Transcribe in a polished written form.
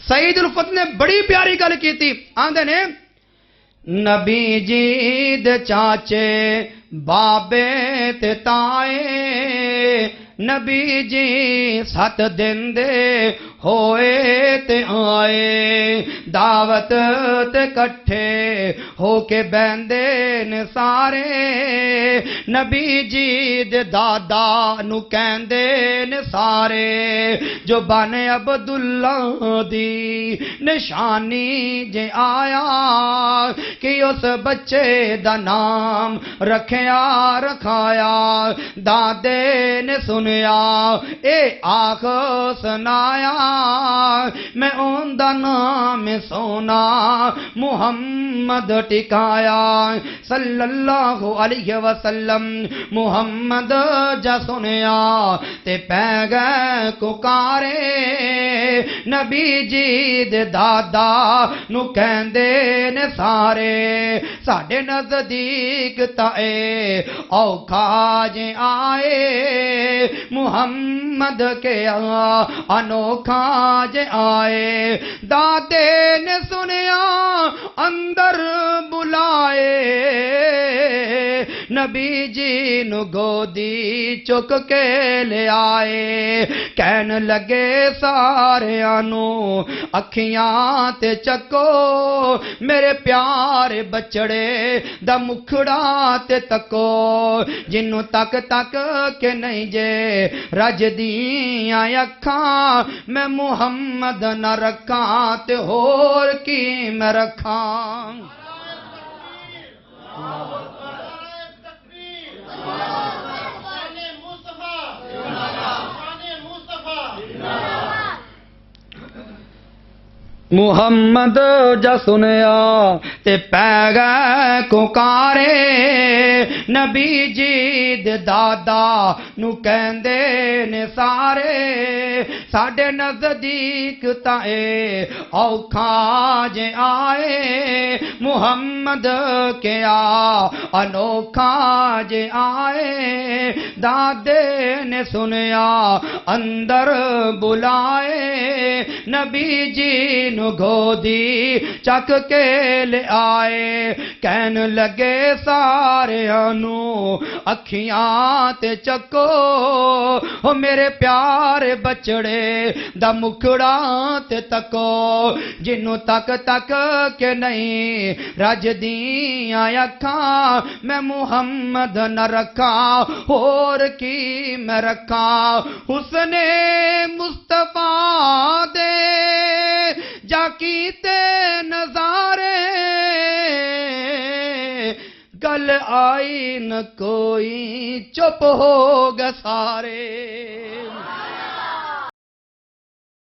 سعید الفت نے بڑی پیاری گل کی تھی، آندے نے نبی جی دے چاچے بابے تے تائے، نبی جی 7 دن دے ہوئے تے آئے، دعوت تے کٹھے ہو کے بہندے نے سارے، نبی جی دے دادا نو کہندے نے سارے، جو بنے عبداللہ دی نشانی جے آیا کہ اس بچے دا نام رکھیا رکھایا، دادے نے سنیا اے آخ سنایا، میں اون دا نام سونا محمد ٹکایا، صلی اللہ علیہ وسلم محمد جا سنیا تے پہ گئے ککارے، نبی جی دے دادا نو کہندے نے سارے، ساڑھے نزدیک تائے اوکھا جے آئے، محمد کے انوکھا جے آئے، دادے نے سنیا اندر بلائے، نبی جی نو گودی چک کے لے آئے، کہن لگے سارے آنو اکھیاں تے چکو، میرے پیارے بچڑے دا مکھڑا تے تکو، جنوں تک تک کے نہیں جے رج دیاں اکھاں، میں محمد نہ رکھاں تے ہور کی میں رکھاں۔ محمد جا سنیا تے پہ گئے ککارے، نبی جی دے دادا نو کہندے نے سارے، ساڑھے نزدیک تائے اوکھا جے آئے، محمد کیا انوکھا جے آئے، دادے نے سنیا اندر بلائے، نبی جی نو گودی چک کے لے آئے، کہن لگے سارے انو اکھیاں تے چکو، او میرے پیارے بچڑے دا مکھڑا تے تکو، جنوں تک تک کے نہیں رج دیاں اکھاں، میں محمد نہ رکھاں اور کی میں رکھاں، حسن مصطفیٰ دے جا کیتے نظارے، گل آئی نہ کوئی چپ ہو گئے سارے۔